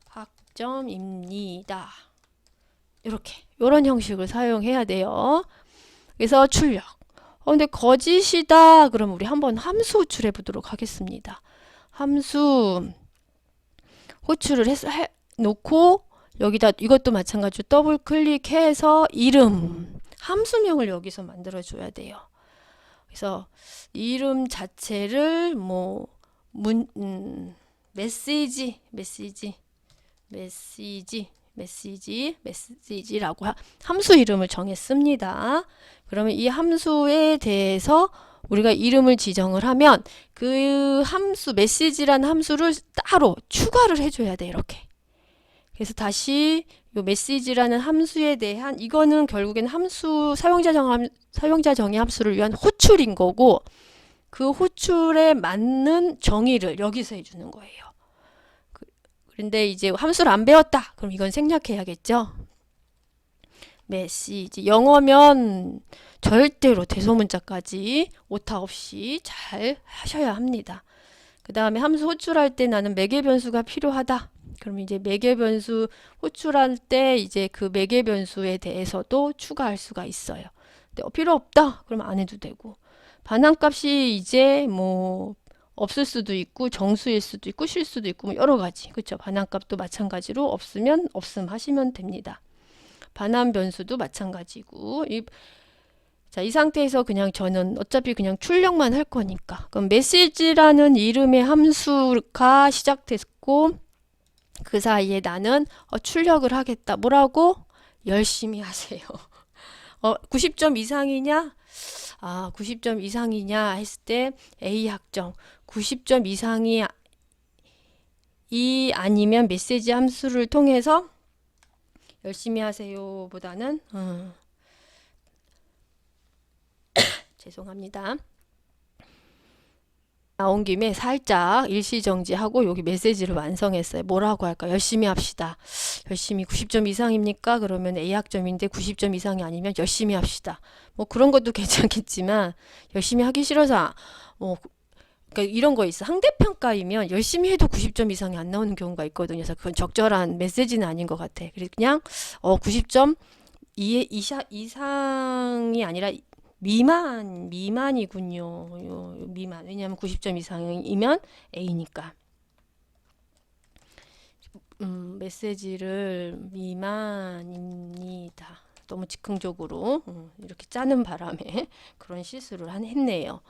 학점입니다. 이렇게 이런 형식을 사용해야 돼요. 그래서 출력. 근데 거짓이다. 그럼 우리 한번 함수 호출해 보도록 하겠습니다. 함수 호출을 해 놓고 여기다 이것도 마찬가지로 더블 클릭해서 이름 함수명을 여기서 만들어 줘야 돼요. 그래서 이름 자체를 뭐 메시지 메시지라고 함수 이름을 정했습니다. 그러면 이 함수에 대해서 우리가 이름을 지정을 하면 그 함수, 메시지라는 함수를 따로 추가를 해줘야 돼, 이렇게. 그래서 다시 이 메시지라는 함수에 대한, 이거는 결국엔 함수, 사용자 정의 함수를 위한 호출인 거고, 그 호출에 맞는 정의를 여기서 해주는 거예요. 그런데 이제 함수를 안 배웠다. 그럼 이건 생략해야겠죠. 메시지. 영어면 절대로 대소문자까지 오타 없이 잘 하셔야 합니다. 그 다음에 함수 호출할 때 나는 매개 변수가 필요하다. 그럼 이제 매개 변수 호출할 때 이제 그 매개 변수에 대해서도 추가할 수가 있어요. 근데 필요 없다. 그러면 안 해도 되고. 반환값이 이제 뭐 없을 수도 있고 정수일 수도 있고 실 수도 있고 뭐 여러 가지. 그렇죠? 반환값도 마찬가지로 없으면 없음 하시면 됩니다. 반환 변수도 마찬가지고. 자, 이 상태에서 그냥 저는 어차피 그냥 출력만 할 거니까. 그럼 메시지라는 이름의 함수가 시작됐고 그 사이에 나는 출력을 하겠다. 뭐라고? 열심히 하세요. 90점 이상이냐? 90점 이상이냐 했을 때 A 학점 90점 이상이 아니면 메시지 함수를 통해서 열심히 하세요 보다는 죄송합니다. 나온 김에 살짝 일시정지하고 여기 메시지를 완성했어요. 뭐라고 할까? 열심히 합시다. 열심히 90점 이상입니까? 그러면 A 학점인데 90점 이상이 아니면 열심히 합시다. 뭐 그런 것도 괜찮겠지만 열심히 하기 싫어서 그러니까 이런 거 있어. 상대평가이면 열심히 해도 90점 이상이 안 나오는 경우가 있거든요. 그래서 그건 적절한 메시지는 아닌 것 같아. 그래서 그냥 90점 이상이 아니라 미만이군요. 미만. 왜냐하면 90점 이상이면 A니까. 메시지를 미만입니다. 너무 즉흥적으로 이렇게 짜는 바람에 그런 실수를 했네요.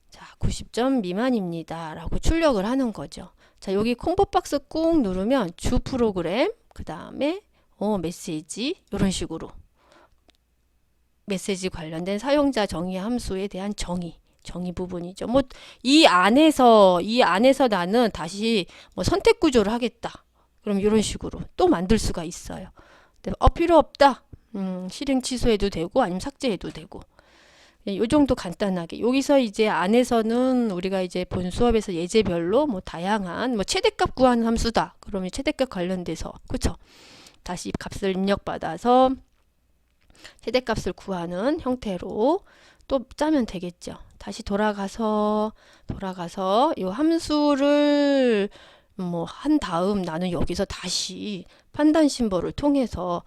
자, 90점 미만입니다. 라고 출력을 하는 거죠. 자, 여기 콤보 박스 꾹 누르면 주 프로그램, 그 다음에 메시지 이런 식으로 메시지 관련된 사용자 정의 함수에 대한 정의 부분이죠. 뭐 이 안에서 나는 다시 뭐 선택 구조를 하겠다. 그럼 이런 식으로 또 만들 수가 있어요. 필요 없다. 실행 취소해도 되고 아니면 삭제해도 되고. 이 정도 간단하게. 여기서 이제 안에서는 우리가 이제 본 수업에서 예제별로 뭐 다양한 뭐 최대값 구하는 함수다. 그러면 최대값 관련돼서 그렇죠. 다시 값을 입력받아서 최대값을 구하는 형태로 또 짜면 되겠죠. 다시 돌아가서 이 함수를 뭐 한 다음 나는 여기서 다시 판단 심벌을 통해서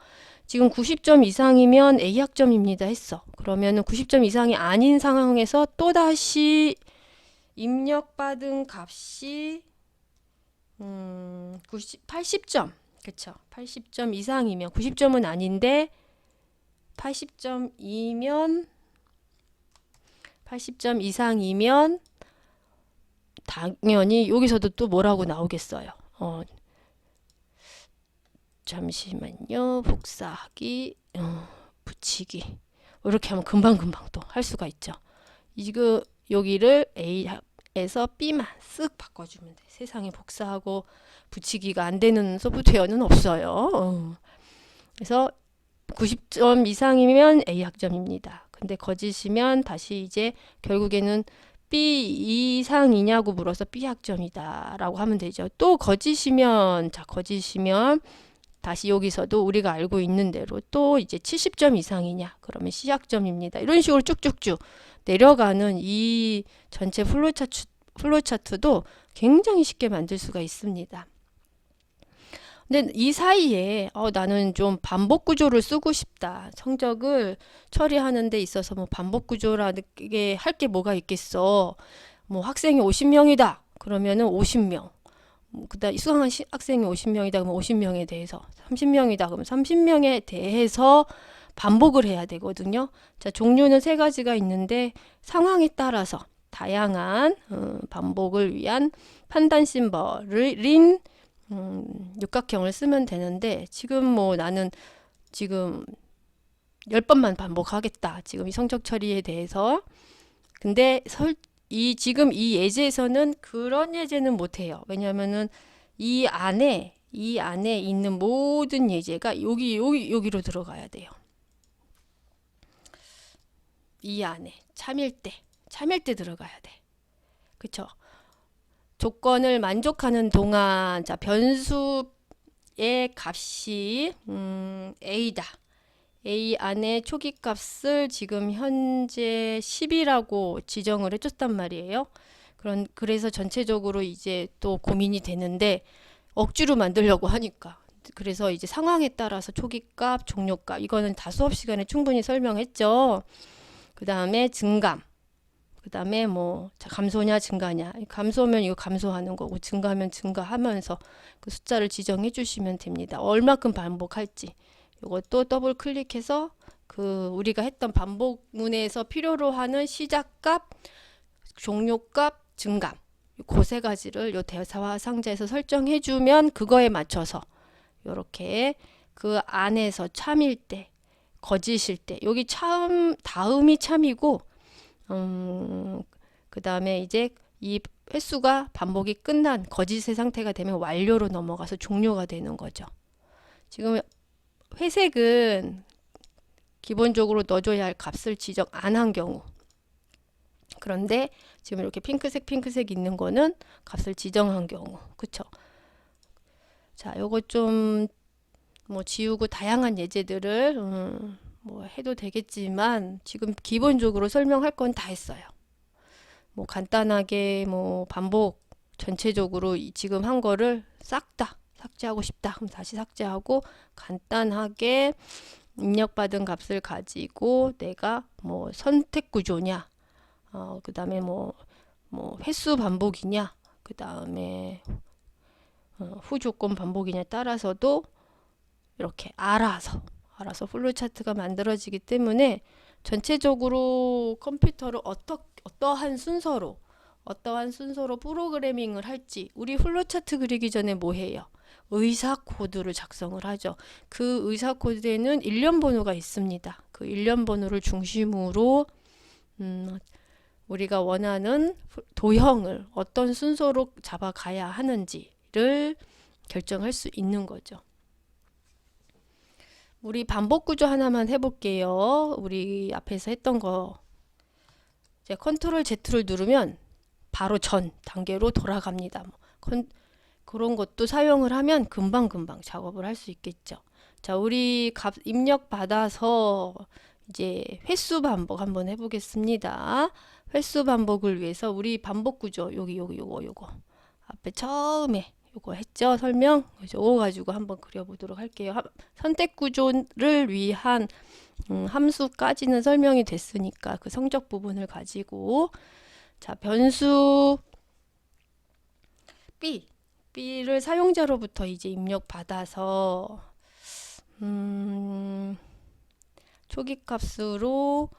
지금 90점 이상이면 A 학점입니다 했어. 그러면은 90점 이상이 아닌 상황에서 또 다시 입력받은 값이 80점. 그쵸? 80점 이상이면 90점은 아닌데 80점 이상이면 당연히 여기서도 또 뭐라고 나오겠어요. 잠시만요. 복사하기, 붙이기. 이렇게 하면 금방금방 또 할 수가 있죠. 이거 여기를 A에서 B만 쓱 바꿔주면 돼. 세상에 복사하고 붙이기가 안 되는 소프트웨어는 없어요. 그래서 90점 이상이면 A 학점입니다. 근데 거짓이면 다시 이제 결국에는 B 이상이냐고 물어서 B 학점이다 라고 하면 되죠. 또 거짓이면 다시 여기서도 우리가 알고 있는 대로 또 이제 70점 이상이냐 그러면 C 학점입니다. 이런 식으로 쭉쭉쭉 내려가는 이 전체 플로차트도 굉장히 쉽게 만들 수가 있습니다. 근데 이 사이에 나는 좀 반복 구조를 쓰고 싶다. 성적을 처리하는 데 있어서 뭐 반복 구조라게 할 게 뭐가 있겠어. 뭐 학생이 50명이다. 그러면은 50명. 그다음 수강한 학생이 50명이다. 그러면 50명에 대해서 30명이다. 그러면 30명에 대해서 반복을 해야 되거든요. 자, 종류는 세 가지가 있는데 상황에 따라서 다양한 반복을 위한 판단 심벌인 육각형을 쓰면 되는데 지금 뭐 나는 지금 10번만 반복하겠다. 지금 이 성적 처리에 대해서. 근데 지금 이 예제에서는 그런 예제는 못해요. 왜냐면은 이 안에 있는 모든 예제가 여기로 들어가야 돼요. 이 안에 참일 때 들어가야 돼. 그쵸? 조건을 만족하는 동안 자 변수의 값이 a다. a 안에 초기값을 지금 현재 10이라고 지정을 해줬단 말이에요. 그래서 전체적으로 이제 또 고민이 되는데 억지로 만들려고 하니까 그래서 이제 상황에 따라서 초기값, 종료값 이거는 다 수업 시간에 충분히 설명했죠. 그 다음에 증감, 그 다음에 뭐 감소냐 증가냐, 감소면 이거 감소하는 거고 증가하면 증가하면서 그 숫자를 지정해 주시면 됩니다. 얼마큼 반복할지 이것도 더블 클릭해서 그 우리가 했던 반복문에서 필요로 하는 시작값, 종료값, 증감 그 세 가지를 요 대화 상자에서 설정해 주면 그거에 맞춰서 이렇게 그 안에서 참일 때, 거짓일 때 여기 다음이 참이고 그 다음에 이제 이 횟수가 반복이 끝난 거짓의 상태가 되면 완료로 넘어가서 종료가 되는 거죠. 지금 회색은 기본적으로 넣어줘야 할 값을 지정 안 한 경우. 그런데 지금 이렇게 핑크색 있는 거는 값을 지정한 경우. 그쵸? 자, 요거 좀 뭐 지우고 다양한 예제들을 뭐 해도 되겠지만 지금 기본적으로 설명할 건 다 했어요. 뭐 간단하게 뭐 반복 전체적으로 지금 한 거를 싹 다 삭제하고 싶다. 그럼 다시 삭제하고 간단하게 입력받은 값을 가지고 내가 뭐 선택 구조냐, 그 다음에 뭐 횟수 반복이냐, 그 다음에 후조건 반복이냐에 따라서도 이렇게 알아서 플로우 차트가 만들어지기 때문에 전체적으로 컴퓨터를 어떠한 순서로 프로그래밍을 할지 우리 플로우 차트 그리기 전에 뭐 해요? 의사 코드를 작성을 하죠. 그 의사 코드에는 일련 번호가 있습니다. 그 일련 번호를 중심으로 우리가 원하는 도형을 어떤 순서로 잡아가야 하는지를 결정할 수 있는 거죠. 우리 반복 구조 하나만 해볼게요. 우리 앞에서 했던 거. 이제 컨트롤 Z를 누르면 바로 전 단계로 돌아갑니다. 그런 것도 사용을 하면 금방 작업을 할 수 있겠죠. 자, 우리 값 입력 받아서 이제 횟수 반복 한번 해보겠습니다. 횟수 반복을 위해서 우리 반복 구조 요거 앞에 처음에 요거 했죠 설명. 요거 가지고 한번 그려보도록 할게요. 선택 구조를 위한 함수까지는 설명이 됐으니까 그 성적 부분을 가지고 자 변수 B를 사용자로부터 이제 입력받아서 초기값으로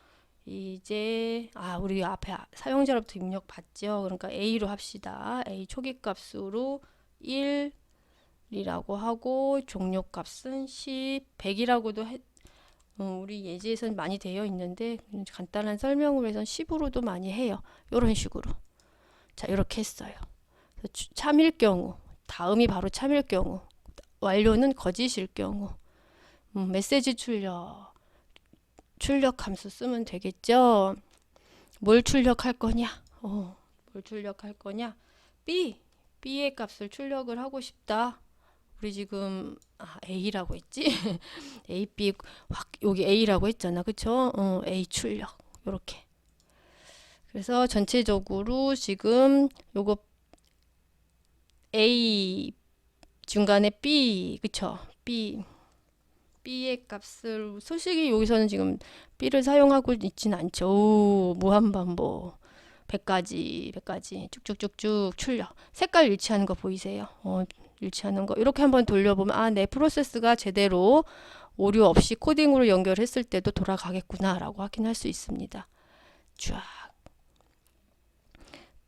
이제 우리 앞에 사용자로부터 입력받죠. 그러니까 A로 합시다. A 초기값으로 1이라고 하고 종료값은 10, 100이라고도 우리 예제에서는 많이 되어 있는데 간단한 설명으로 해서 10으로도 많이 해요. 이런 식으로. 자, 이렇게 했어요. 참일 경우, 다음이 바로 참일 경우, 완료는 거짓일 경우, 메시지 출력 함수 쓰면 되겠죠. 뭘 출력할 거냐? 뭘 출력할 거냐? B의 값을 출력을 하고 싶다. 우리 지금 A라고 했지? A, B 여기 A라고 했잖아. 그쵸? A 출력 요렇게. 그래서 전체적으로 지금 요거 A 중간에 B 그쵸? B의 값을 솔직히 여기서는 지금 B를 사용하고 있지는 않죠. 무한반복 100가지 쭉쭉쭉쭉 출력. 색깔 일치하는 거 보이세요? 일치하는 거 이렇게 한번 돌려보면 내 프로세스가 제대로 오류 없이 코딩으로 연결했을 때도 돌아가겠구나 라고 확인할 수 있습니다. 쫙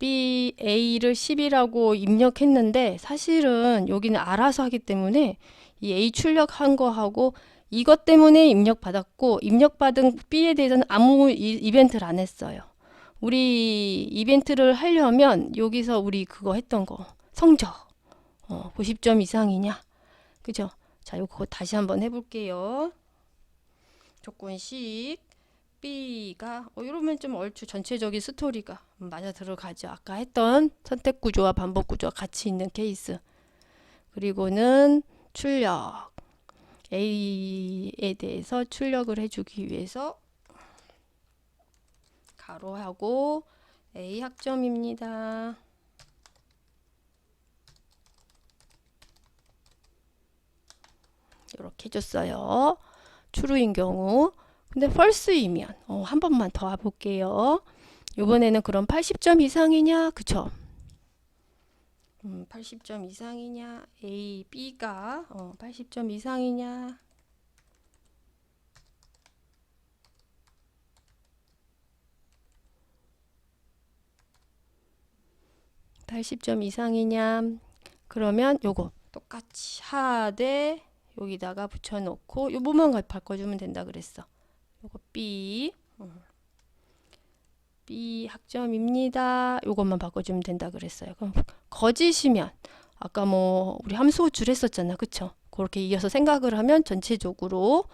B, A를 10이라고 입력했는데 사실은 여기는 알아서 하기 때문에 이 A 출력한 거하고 이것 때문에 입력받았고 입력받은 B에 대해서는 아무 이벤트를 안 했어요. 우리 이벤트를 하려면 여기서 우리 그거 했던 거 성적 90점 이상이냐 그죠? 자 이거 다시 한번 해볼게요. 조건식 B가 이러면 좀 얼추 전체적인 스토리가 맞아 들어가죠. 아까 했던 선택 구조와 반복 구조가 같이 있는 케이스. 그리고는 출력 A에 대해서 출력을 해주기 위해서 가로하고 A 학점입니다. 이렇게 해줬어요. true인 경우. 근데 false이면 한 번만 더 해볼게요. 이번에는 그럼 80점 이상이냐? 그쵸? 80점 이상이냐? A, B가 80점 이상이냐? (80점) 이상이냐? 그러면 요거 똑같이 하되 여기다가 붙여놓고 요 부분만 바꿔주면 된다 그랬어. 요거 B B 학점입니다. 요것만 바꿔주면 된다 그랬어요. 그럼 거짓이면 아까 뭐 우리 함수 줄 했었잖아, 그쵸? 그렇게 이어서 생각을 하면 전체적으로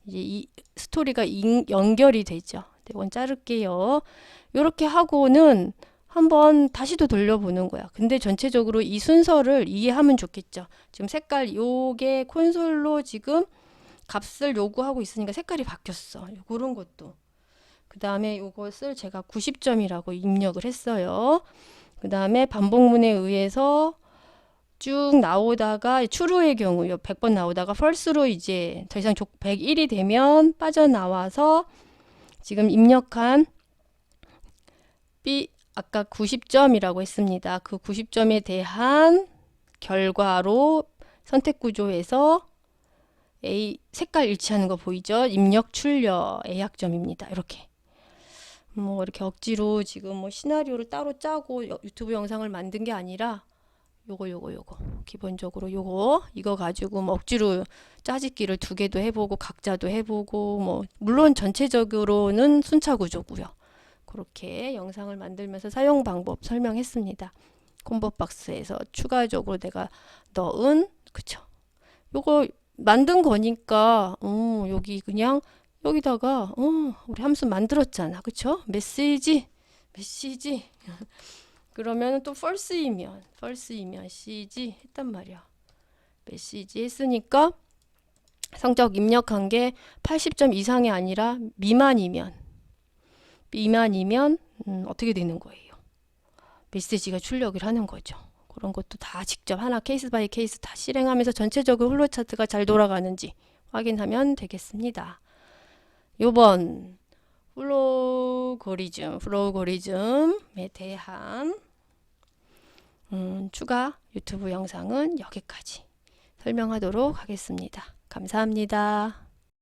이제 이 스토리가 연결이 되죠. 이건 자를게요. 요렇게 하고는 한번 다시 또 돌려보는 거야. 근데 전체적으로 이 순서를 이해하면 좋겠죠. 지금 색깔 요게 콘솔로 지금 값을 요구하고 있으니까 색깔이 바뀌었어. 그런 것도. 그 다음에 요것을 제가 90점이라고 입력을 했어요. 그 다음에 반복문에 의해서 쭉 나오다가 true의 경우 100번 나오다가 false로 이제 더 이상 101이 되면 빠져나와서 지금 입력한 B 아까 90점이라고 했습니다. 그 90점에 대한 결과로 선택 구조에서 A 색깔 일치하는 거 보이죠? 입력 출력 A 학점입니다. 이렇게 뭐 이렇게 억지로 지금 뭐 시나리오를 따로 짜고 유튜브 영상을 만든 게 아니라 요거 기본적으로 이거 가지고 뭐 억지로 짜집기를 2개도 해보고 각자도 해보고 뭐 물론 전체적으로는 순차 구조고요. 그렇게 영상을 만들면서 사용 방법 설명했습니다. 콤보 박스에서 추가적으로 내가 넣은 그쵸? 요거 만든 거니까 여기 그냥 여기다가 우리 함수 만들었잖아, 그쵸? 메시지 그러면 또 false이면 cg 했단 말이야. 메시지 했으니까 성적 입력한 게 80점 이상이 아니라 미만이면 어떻게 되는 거예요? 메시지가 출력을 하는 거죠. 그런 것도 다 직접 하나 케이스 바이 케이스 다 실행하면서 전체적으로 플로우 차트가 잘 돌아가는지 확인하면 되겠습니다. 요번 플로우고리즘에 대한 추가 유튜브 영상은 여기까지 설명하도록 하겠습니다. 감사합니다.